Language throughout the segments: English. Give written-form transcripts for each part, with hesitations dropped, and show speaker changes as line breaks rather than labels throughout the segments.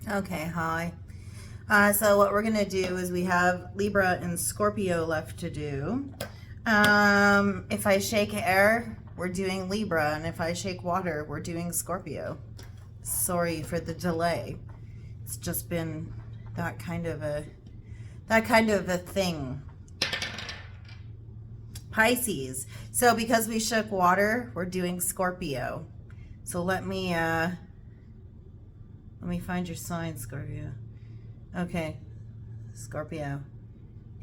Okay, hi. So what we're going to do is we have Libra and Scorpio left to do. If I shake air, we're doing Libra, and if I shake water, we're doing Scorpio. Sorry for the delay. It's just been that kind of a thing. Pisces. So because we shook water, we're doing Scorpio. So let me find your sign, Scorpio. Okay, Scorpio.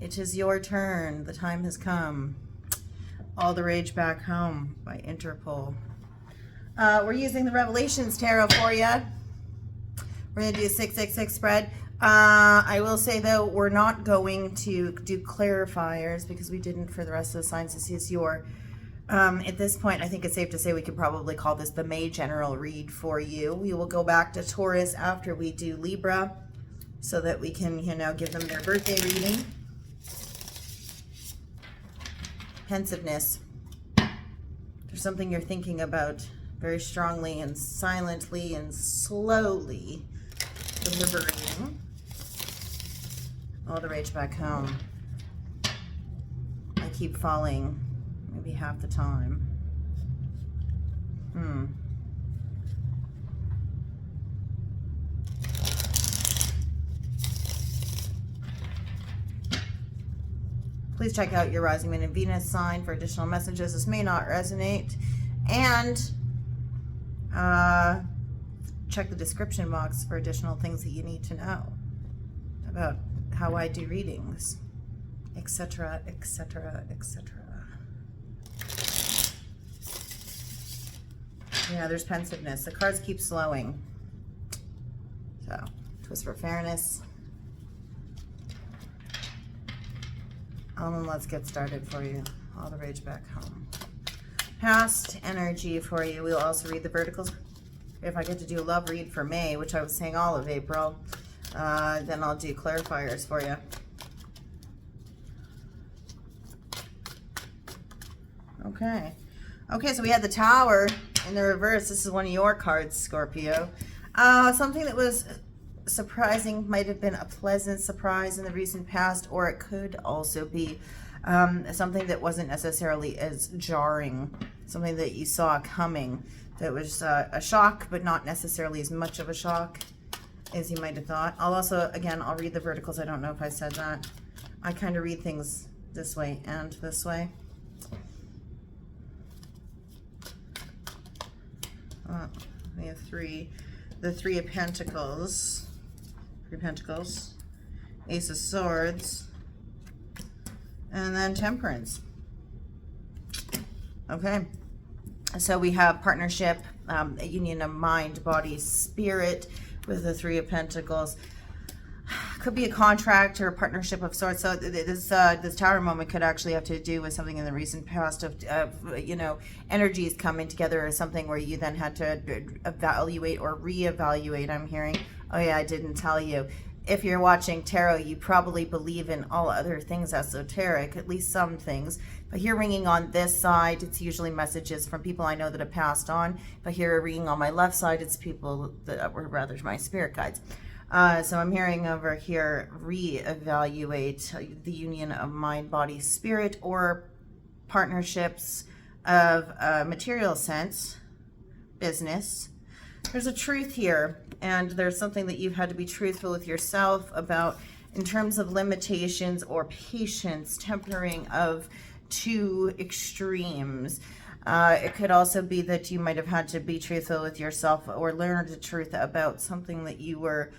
It is your turn. The time has come. All the Rage Back Home by Interpol. We're using the Revelations Tarot for you. We're going to do a 666 spread. I will say, though, we're not going to do clarifiers because we didn't for the rest of the signs. This is your... at this point, I think it's safe to say we could probably call this the May general read for you. We will go back to Taurus after we do Libra so that we can, give them their birthday reading. Pensiveness. There's something you're thinking about very strongly and silently and slowly deliberating. All the Rage Back Home. I keep falling maybe half the time. Please check out your rising moon and Venus sign for additional messages. This may not resonate. And check the description box for additional things that you need to know about how I do readings, etc., etc., etc. Yeah, there's pensiveness. The cards keep slowing. So, twist for fairness. Let's get started for you. All the Rage Back Home. Past energy for you. We'll also read the verticals. If I get to do a love read for May, which I was saying all of April, then I'll do clarifiers for you. Okay. Okay, so we had the Tower in the reverse. This is one of your cards, Scorpio. Something that was surprising might have been a pleasant surprise in the recent past, or it could also be something that wasn't necessarily as jarring, something that you saw coming that was a shock, but not necessarily as much of a shock as you might have thought. I'll also, again, I'll read the verticals. I don't know if I said that. I kind of read things this way and this way. We have the Three of Pentacles, Ace of Swords, and then Temperance. Okay, so we have partnership, a union of mind, body, spirit with the Three of Pentacles. Could be a contract or a partnership of sorts. So this Tower moment could actually have to do with something in the recent past of energies coming together, or something where you then had to evaluate or reevaluate. I'm hearing. Oh yeah, I didn't tell you. If you're watching tarot, you probably believe in all other things esoteric, at least some things. But here ringing on this side, it's usually messages from people I know that have passed on. If I hear a ringing on my left side, it's people that were rather my spirit guides. So I'm hearing over here, reevaluate the union of mind, body, spirit, or partnerships of a material sense, business. There's a truth here, and there's something that you've had to be truthful with yourself about in terms of limitations or patience, tempering of two extremes. It could also be that you might have had to be truthful with yourself or learn the truth about something that you were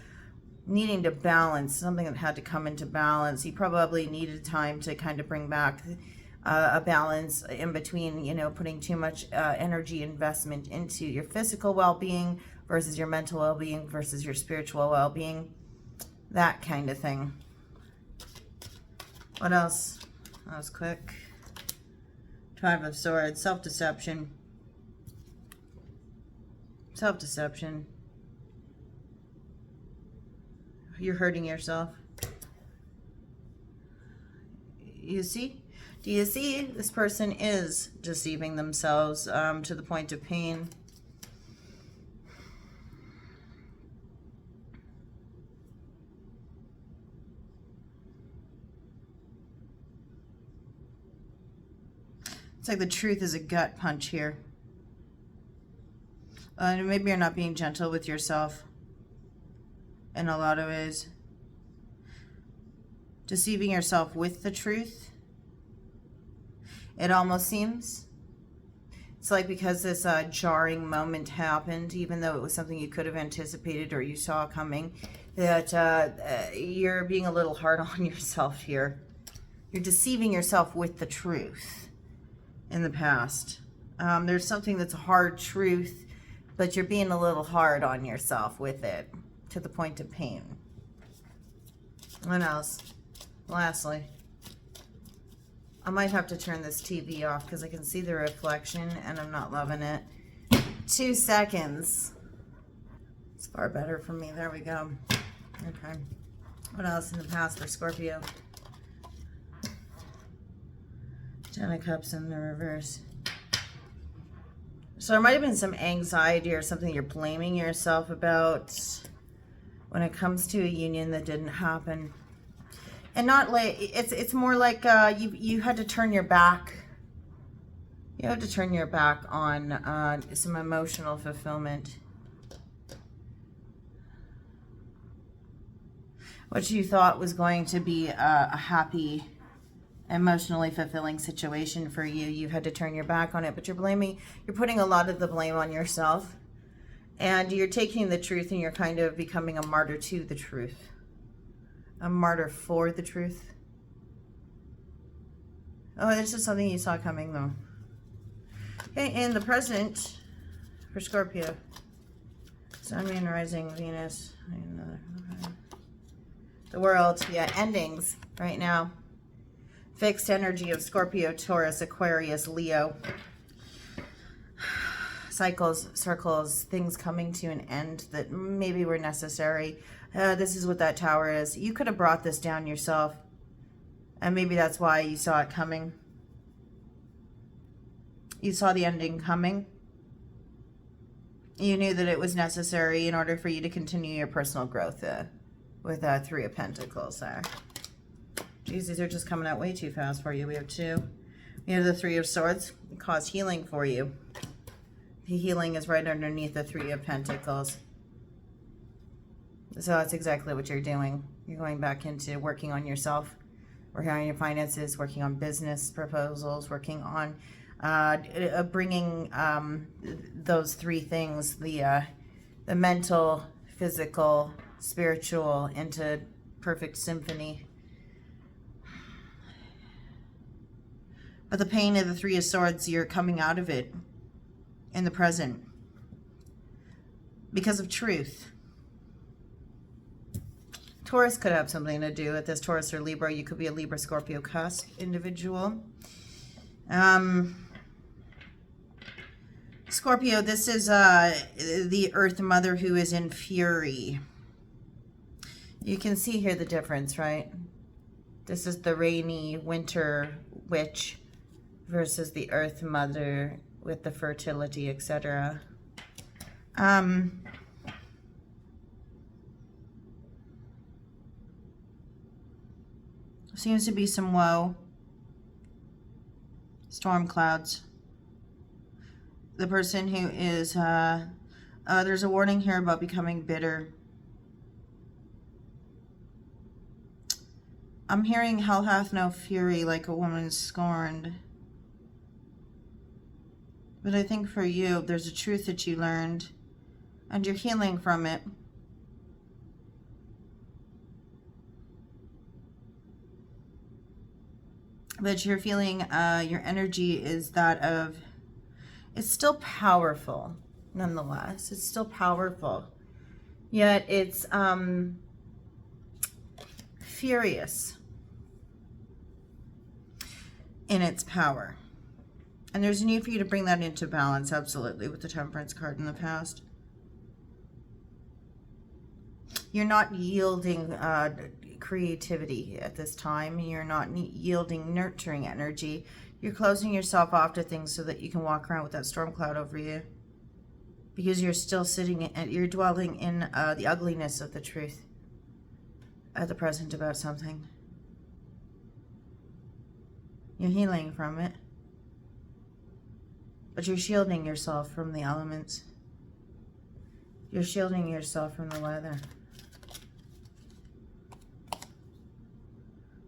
needing to balance, something that had to come into balance. You probably needed time to kind of bring back a balance in between, putting too much energy investment into your physical well-being versus your mental well-being versus your spiritual well-being, that kind of thing. What else? That was quick. Five of Swords, self-deception. Self-deception. You're hurting yourself. You see? Do you see? This person is deceiving themselves to the point of pain. It's like the truth is a gut punch here. Maybe you're not being gentle with yourself in a lot of ways. Deceiving yourself with the truth. It almost seems. It's like because this jarring moment happened, even though it was something you could have anticipated or you saw coming, that you're being a little hard on yourself here. You're deceiving yourself with the truth in the past. There's something that's a hard truth, but you're being a little hard on yourself with it to the point of pain. What else? Lastly, I might have to turn this TV off because I can see the reflection and I'm not loving it. 2 seconds. It's far better for me. There we go. Okay. What else in the past for Scorpio? 10 of Cups in the reverse. So there might have been some anxiety or something you're blaming yourself about when it comes to a union that didn't happen. And not like, it's more like you had to turn your back. You had to turn your back on some emotional fulfillment. What you thought was going to be a happy, emotionally fulfilling situation for you, you had to turn your back on it, but you're putting a lot of the blame on yourself, and you're taking the truth and you're kind of becoming a martyr to the truth, a martyr for the truth. Oh, this is something you saw coming though. Okay, in the present for Scorpio, Sun, Moon, Rising, Venus, the world, yeah, endings right now. Fixed energy of Scorpio, Taurus, Aquarius, Leo. Cycles, circles, things coming to an end that maybe were necessary. This is what that tower is. You could have brought this down yourself. And maybe that's why you saw it coming. You saw the ending coming. You knew that it was necessary in order for you to continue your personal growth with 3 of Pentacles there. Geez, these are just coming out way too fast for you. We have 2. We have the 3 of Swords. It caused healing for you. The healing is right underneath the 3 of Pentacles. So that's exactly what you're doing. You're going back into working on yourself, working on your finances, working on business proposals, working on bringing those 3 things, the mental, physical, spiritual, into perfect symphony. But the pain of the 3 of Swords, you're coming out of it in the present because of truth. Taurus could have something to do with this. Taurus or Libra. You could be a Libra, Scorpio cusp individual. Scorpio, this is the Earth Mother who is in fury. You can see here the difference, right? This is the rainy winter witch versus the Earth Mother with the fertility, etc. Seems to be some woe. Storm clouds. The person who is, there's a warning here about becoming bitter. I'm hearing hell hath no fury like a woman scorned. But I think for you, there's a truth that you learned, and you're healing from it. But you're feeling your energy is that of, it's still powerful, nonetheless. It's still powerful. Yet it's furious in its power. And there's a need for you to bring that into balance, absolutely, with the Temperance card in the past. You're not yielding creativity at this time. You're not yielding nurturing energy. You're closing yourself off to things so that you can walk around with that storm cloud over you. Because you're still sitting and you're dwelling in the ugliness of the truth at the present about something. You're healing from it. But you're shielding yourself from the elements. You're shielding yourself from the weather.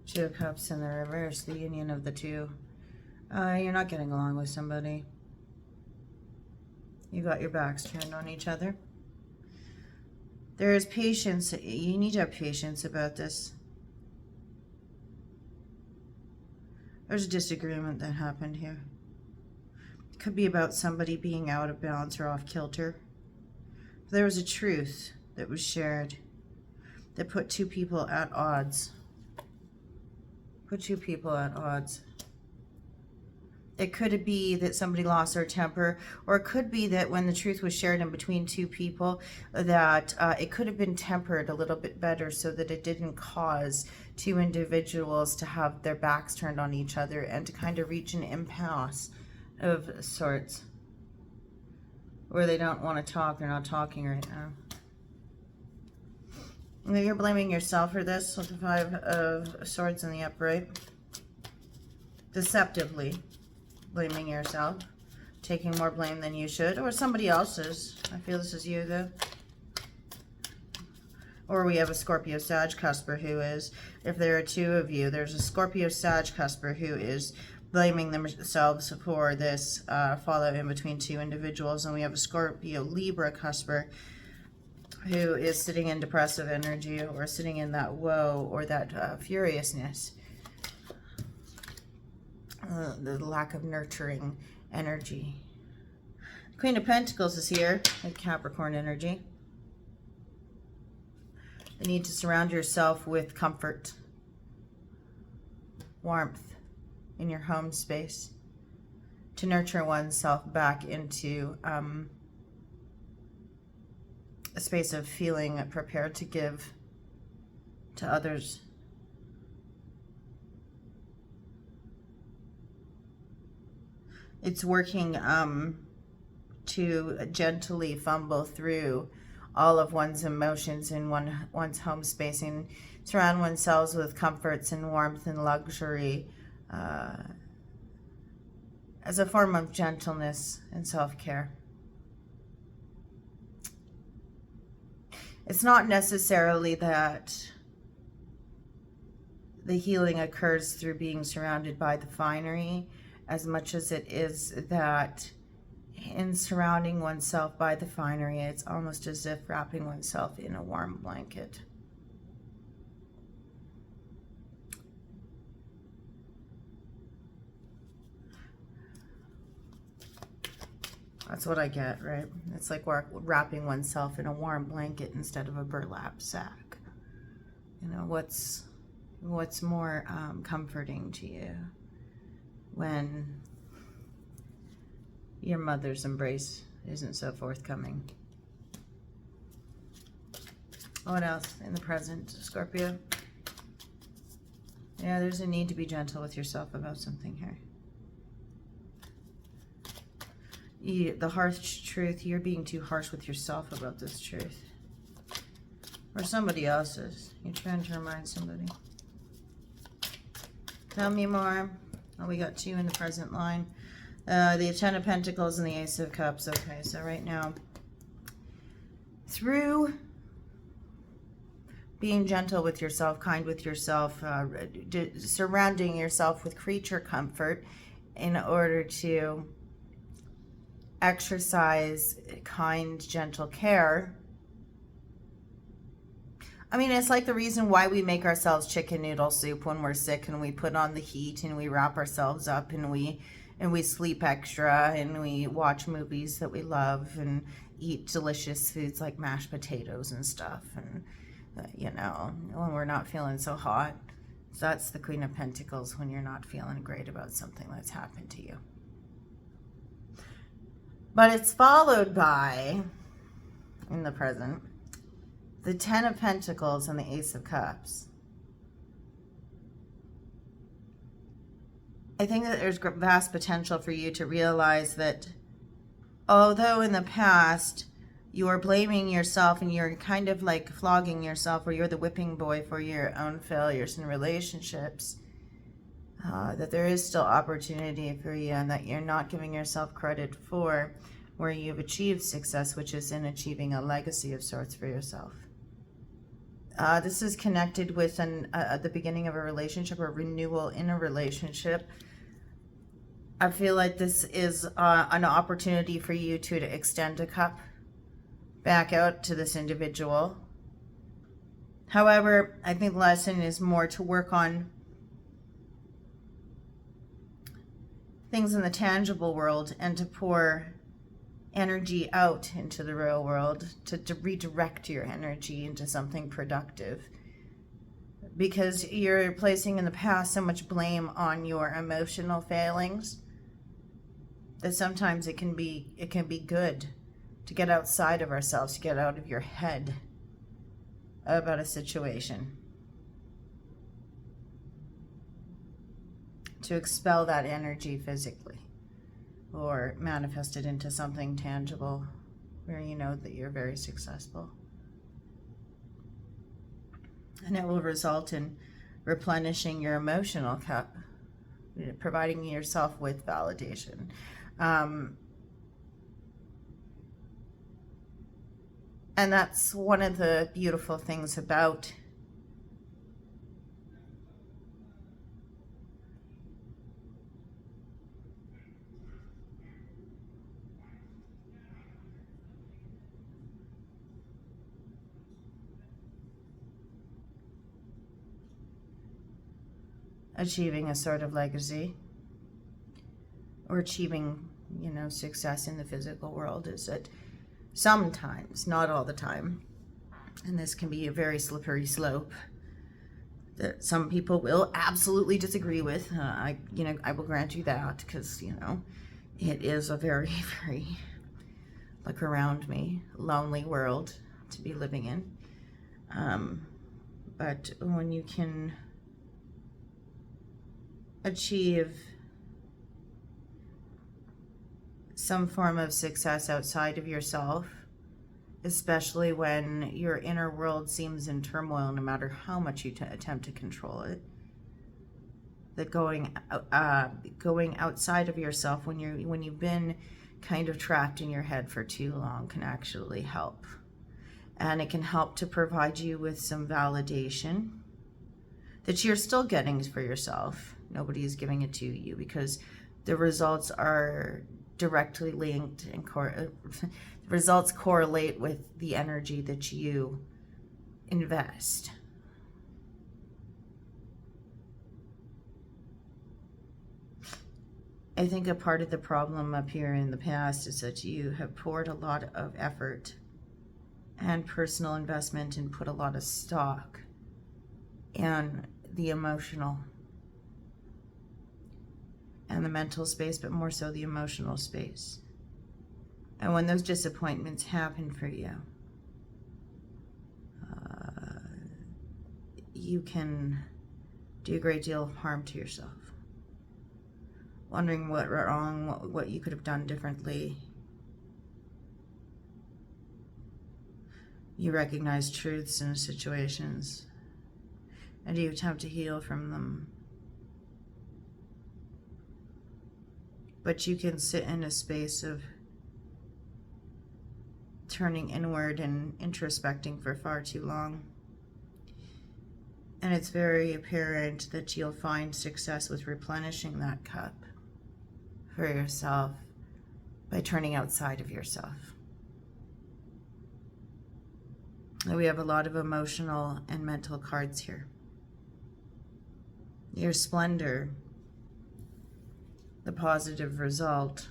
Two of Cups in the reverse, the union of the two. You're not getting along with somebody. You got your backs turned on each other. There is patience. You need to have patience about this. There's a disagreement that happened here. It could be about somebody being out of balance or off kilter. There was a truth that was shared that put two people at odds. Put two people at odds. It could be that somebody lost their temper, or it could be that when the truth was shared in between two people, that it could have been tempered a little bit better so that it didn't cause two individuals to have their backs turned on each other and to kind of reach an impasse of sorts where they don't want to talk. They're not talking right now. You're blaming yourself for this with the Five of Swords in the upright. Deceptively blaming yourself. Taking more blame than you should. Or somebody else's. I feel this is you, though. Or we have a Scorpio Sag cusper who is, if there are two of you, there's a Scorpio Sag cusper who is blaming themselves for this fallout in between two individuals. And we have a Scorpio Libra cusper who is sitting in depressive energy or sitting in that woe or that furiousness. The lack of nurturing energy. Queen of Pentacles is here with Capricorn energy. You need to surround yourself with comfort, warmth in your home space to nurture oneself back into a space of feeling prepared to give to others. It's working to gently fumble through all of one's emotions in one's home space and surround oneself with comforts and warmth and luxury as a form of gentleness and self-care. It's not necessarily that the healing occurs through being surrounded by the finery, as much as it is that in surrounding oneself by the finery, it's almost as if wrapping oneself in a warm blanket. That's what I get, right? It's like wrapping oneself in a warm blanket instead of a burlap sack. You know, what's more comforting to you when your mother's embrace isn't so forthcoming? What else in the present, Scorpio? Yeah, there's a need to be gentle with yourself about something here. The harsh truth, you're being too harsh with yourself about this truth. Or somebody else's. You're trying to remind somebody. Tell me more. Oh, we got two in the present line. The Ten of Pentacles and the Ace of Cups. Okay, so right now, through being gentle with yourself, kind with yourself, surrounding yourself with creature comfort in order to exercise kind, gentle care. I mean, it's like the reason why we make ourselves chicken noodle soup when we're sick, and we put on the heat and we wrap ourselves up and we sleep extra and we watch movies that we love and eat delicious foods like mashed potatoes and stuff, and you know, when we're not feeling so hot. So that's the Queen of Pentacles when you're not feeling great about something that's happened to you. But it's followed by, in the present, the Ten of Pentacles and the Ace of Cups. I think that there's vast potential for you to realize that although in the past you're blaming yourself and you're kind of like flogging yourself, or you're the whipping boy for your own failures in relationships, that there is still opportunity for you, and that you're not giving yourself credit for where you've achieved success, which is in achieving a legacy of sorts for yourself. This is connected with the beginning of a relationship or renewal in a relationship. I feel like this is an opportunity for you to extend a cup back out to this individual. However, I think the lesson is more to work on things in the tangible world and to pour energy out into the real world, to redirect your energy into something productive. Because you're placing in the past so much blame on your emotional failings that sometimes it can be good to get outside of ourselves, to get out of your head about a situation, to expel that energy physically or manifest it into something tangible where you know that you're very successful. And it will result in replenishing your emotional cup, providing yourself with validation. And that's one of the beautiful things about achieving a sort of legacy or achieving, success in the physical world, is that sometimes, not all the time, and this can be a very slippery slope that some people will absolutely disagree with. I will grant you that, because, it is a very, very, look around me, lonely world to be living in. But when you can achieve some form of success outside of yourself, especially when your inner world seems in turmoil, no matter how much you attempt to control it, that going outside of yourself when you've been kind of trapped in your head for too long can actually help. And it can help to provide you with some validation that you're still getting for yourself. Nobody is giving it to you, because the results are directly linked, and the results correlate with the energy that you invest. I think a part of the problem up here in the past is that you have poured a lot of effort and personal investment and put a lot of stock in the emotional and the mental space, but more so the emotional space. And when those disappointments happen for you, you can do a great deal of harm to yourself, wondering what went wrong, what you could have done differently. You recognize truths in situations, and you attempt to heal from them. But you can sit in a space of turning inward and introspecting for far too long. And it's very apparent that you'll find success with replenishing that cup for yourself by turning outside of yourself. And we have a lot of emotional and mental cards here. Your splendor, the positive result,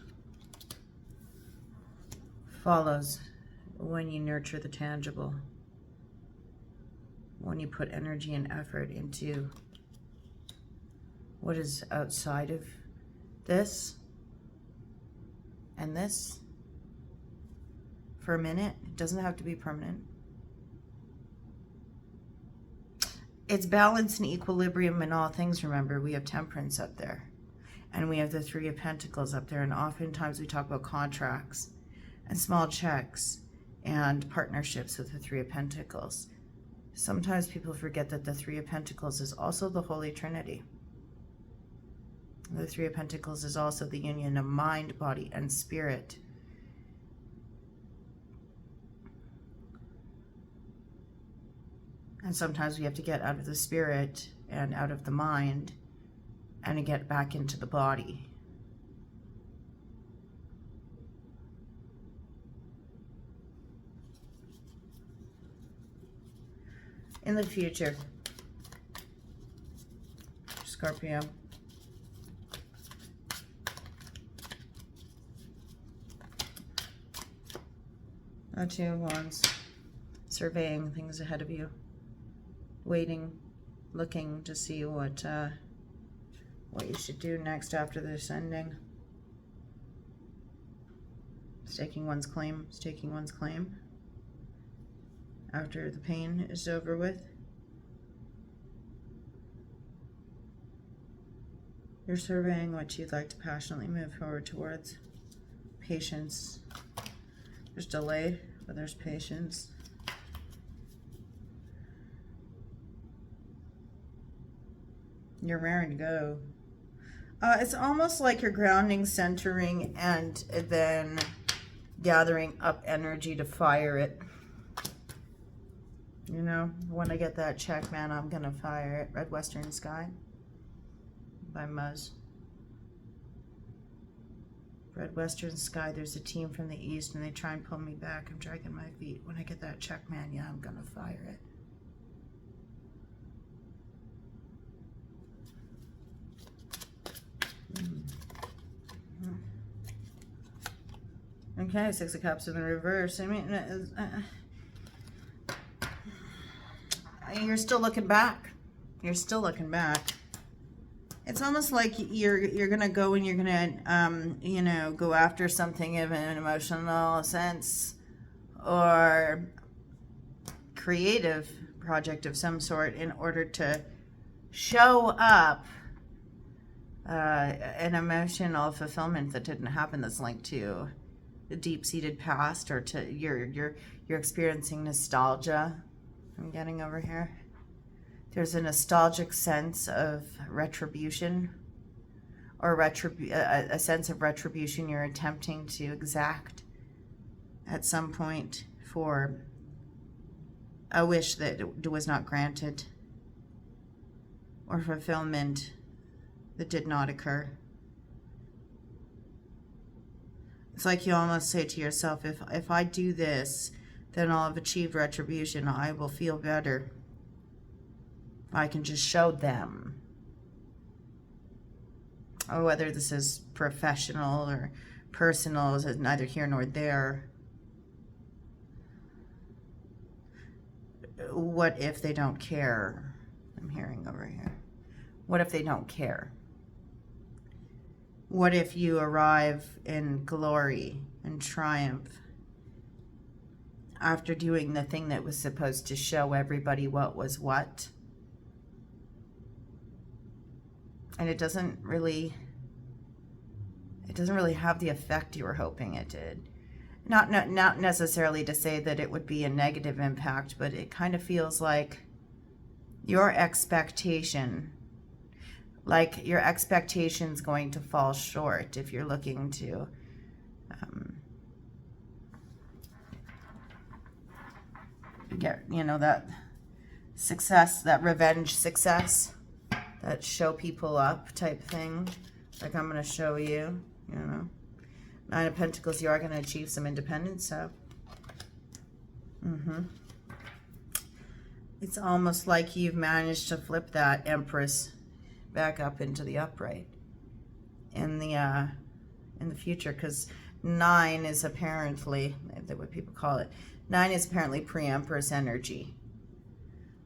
follows when you nurture the tangible, when you put energy and effort into what is outside of this and this for a minute. It doesn't have to be permanent. It's balance and equilibrium in all things. Remember, we have temperance up there, and we have the Three of Pentacles up there, and oftentimes we talk about contracts and small checks and partnerships with the Three of Pentacles. Sometimes people forget that the Three of Pentacles is also the Holy Trinity. The Three of Pentacles is also the union of mind, body, and spirit. And sometimes we have to get out of the spirit and out of the mind and to get back into the body. In the future, Scorpio. The Two of Wands. Surveying things ahead of you. Waiting, looking to see what you should do next after this ending. Staking one's claim, staking one's claim. After the pain is over with. You're surveying what you'd like to passionately move forward towards. Patience. There's delay, but there's patience. You're raring to go. It's almost like you're grounding, centering, and then gathering up energy to fire it. You know, when I get that check, man, I'm gonna fire it. Red Western Sky by Muzz. Red Western Sky, there's a team from the east and they try and pull me back. I'm dragging my feet. When I get that check, man, yeah, I'm gonna fire it. Okay, Six of Cups in the reverse. I mean, you're still looking back. You're still looking back. It's almost like you're gonna go and you're gonna you know, go after something of an emotional sense or creative project of some sort in order to show up an emotional fulfillment that didn't happen, that's linked to the deep-seated past, or to you're experiencing nostalgia. I'm getting over here. There's a nostalgic sense of retribution, or a sense of retribution you're attempting to exact at some point for a wish that was not granted, or fulfillment that did not occur. It's like you almost say to yourself, if I do this, then I'll have achieved retribution. I will feel better. I can just show them. Or whether this is professional or personal is neither here nor there. What if they don't care? I'm hearing over here. What if they don't care? What if you arrive in glory and triumph after doing the thing that was supposed to show everybody what was what? And it doesn't really have the effect you were hoping it did. Not necessarily to say that it would be a negative impact, but it kind of feels like your expectation's going to fall short if you're looking to get, you know, that success, that revenge success, that show people up type thing. Like, I'm going to show you, you know. Nine of Pentacles, you are going to achieve some independence. So, it's almost like you've managed to flip that Empress back up into the upright in the future, because 9 is apparently, what people call it, 9 is apparently pre-Empress energy.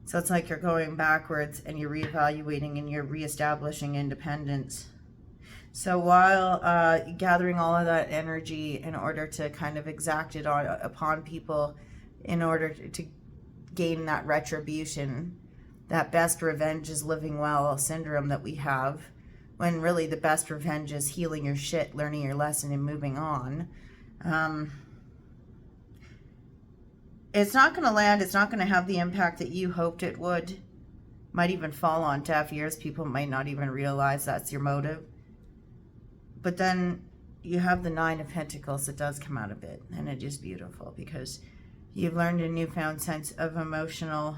So it's like you're going backwards and you're reevaluating and you're reestablishing independence. So while gathering all of that energy in order to kind of exact it upon people in order to gain that retribution, that best revenge is living well syndrome that we have, when really the best revenge is healing your shit, learning your lesson, and moving on. It's not going to land. It's not going to have the impact that you hoped it would. Might even fall on deaf ears. People might not even realize that's your motive. But then you have the Nine of Pentacles that does come out of it, and it is beautiful because you've learned a newfound sense of emotional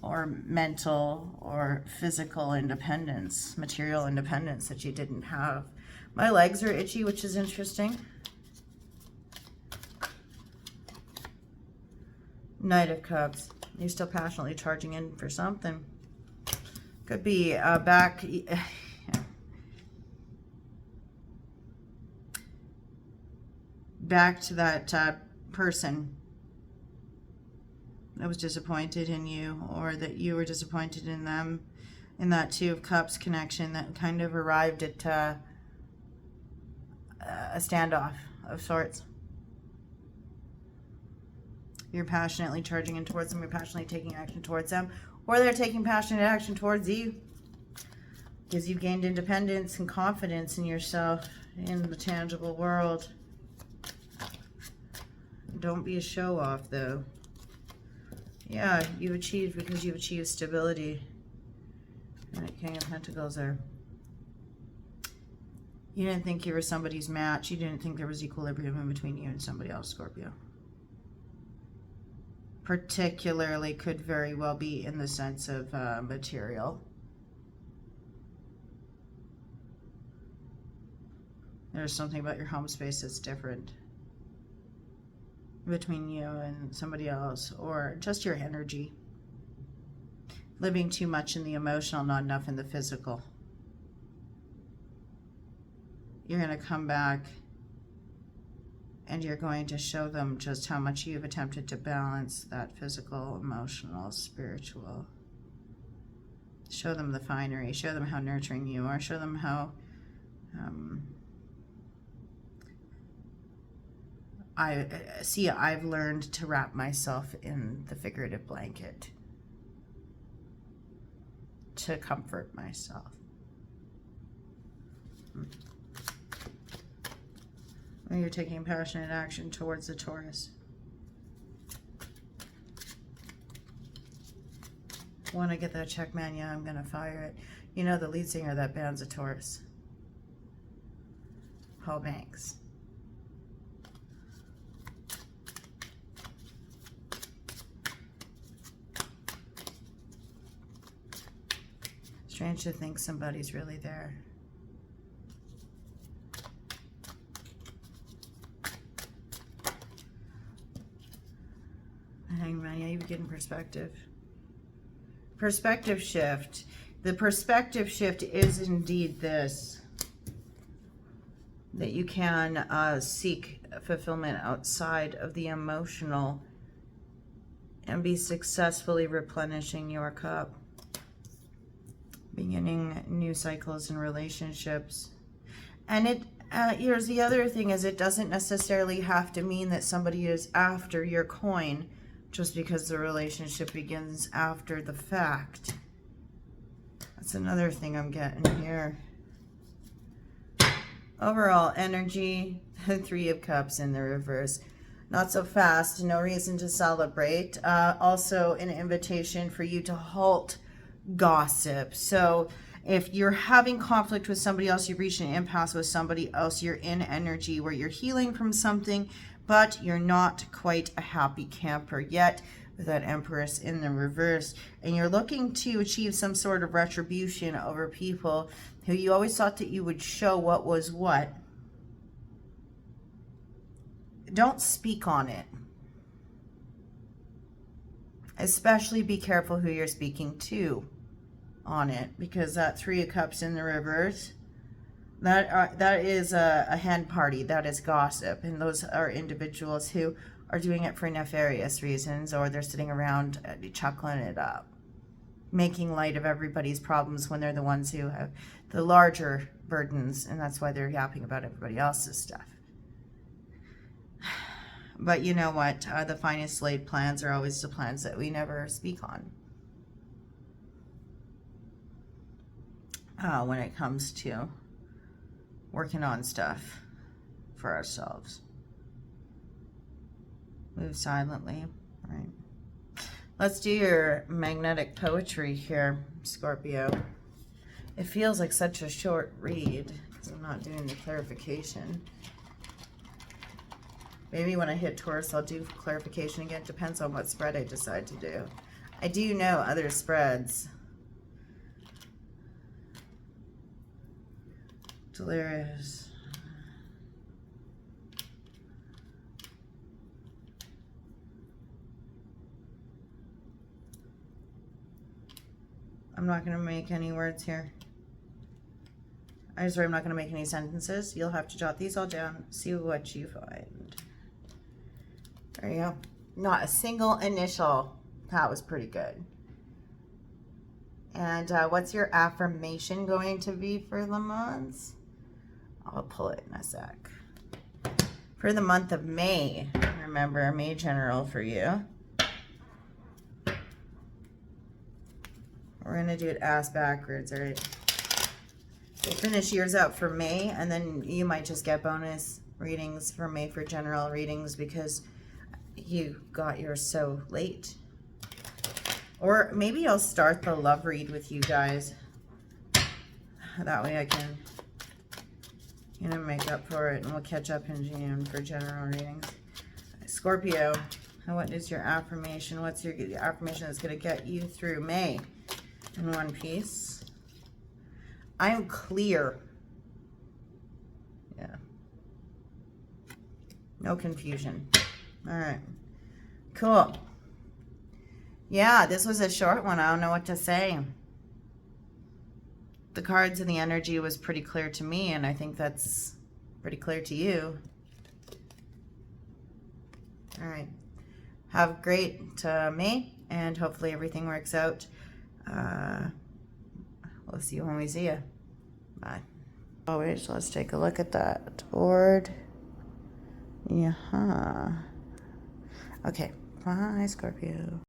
or mental or physical independence, material independence that you didn't have. My legs are itchy, which is interesting. Knight of Cups. You're still passionately charging in for something. Could be back to that person that was disappointed in you, or that you were disappointed in them, in that Two of Cups connection that kind of arrived at a standoff of sorts. You're passionately charging in towards them, you're passionately taking action towards them, or they're taking passionate action towards you. Because you've gained independence and confidence in yourself in the tangible world. Don't be a show-off, though. Yeah, you've achieved because you've achieved stability. Right, King of Pentacles there. You didn't think you were somebody's match. You didn't think there was equilibrium in between you and somebody else, Scorpio. Particularly could very well be in the sense of material. There's something about your home space that's different between you and somebody else, or just your energy. Living too much in the emotional, not enough in the physical. You're going to come back and you're going to show them just how much you've attempted to balance that physical, emotional, spiritual. Show them the finery. Show them how nurturing you are. Show them how I've learned to wrap myself in the figurative blanket to comfort myself. When you're taking passionate action towards the Taurus. When I get that check, man, yeah, I'm going to fire it. You know, the lead singer of that band's a Taurus. Paul Banks. Strange to think somebody's really there. Hangman, yeah, you're getting perspective. Perspective shift. The perspective shift is indeed this. That you can seek fulfillment outside of the emotional and be successfully replenishing your cup. Beginning new cycles in relationships. And here's the other thing, is it doesn't necessarily have to mean that somebody is after your coin just because the relationship begins after the fact. That's another thing I'm getting here. Overall energy, the Three of Cups in the reverse. Not so fast, no reason to celebrate. Also an invitation for you to halt gossip. So if you're having conflict with somebody else, you've reached an impasse with somebody else, you're in energy where you're healing from something, but you're not quite a happy camper yet with that Empress in the reverse. And you're looking to achieve some sort of retribution over people who you always thought that you would show what was what. Don't speak on it. Especially be careful who you're speaking to on it, because that Three of Cups in the reverse, that is a hen party, that is gossip, and those are individuals who are doing it for nefarious reasons, or they're sitting around chuckling it up, making light of everybody's problems when they're the ones who have the larger burdens, and that's why they're yapping about everybody else's stuff. But you know what? The finest laid plans are always the plans that we never speak on. When it comes to working on stuff for ourselves. Move silently. All right. Let's do your magnetic poetry here, Scorpio. It feels like such a short read. I'm not doing the clarification. Maybe when I hit Taurus, I'll do clarification again. Depends on what spread I decide to do. I do know other spreads. Delirious. I'm not going to make any words here. I'm sorry, I'm not going to make any sentences. You'll have to jot these all down, see what you find. There you go. Not a single initial. That was pretty good. And what's your affirmation going to be for the months? I'll pull it in a sec. For the month of May, remember, May general for you. We're going to do it ass backwards, all right? We'll finish yours up for May, and then you might just get bonus readings for May for general readings because you got yours so late. Or maybe I'll start the love read with you guys. That way I can, you know, make up for it, and we'll catch up in June for general readings. Scorpio, what is your affirmation? What's your affirmation that's going to get you through May in one piece? I'm clear. Yeah. No confusion. All right. Cool. Yeah, this was a short one. I don't know what to say. The cards and the energy was pretty clear to me, and I think that's pretty clear to you. All right. Have a great May, and hopefully everything works out. We'll see you when we see you. Bye. Always, let's take a look at that board. Yeah. Okay. Bye, Scorpio.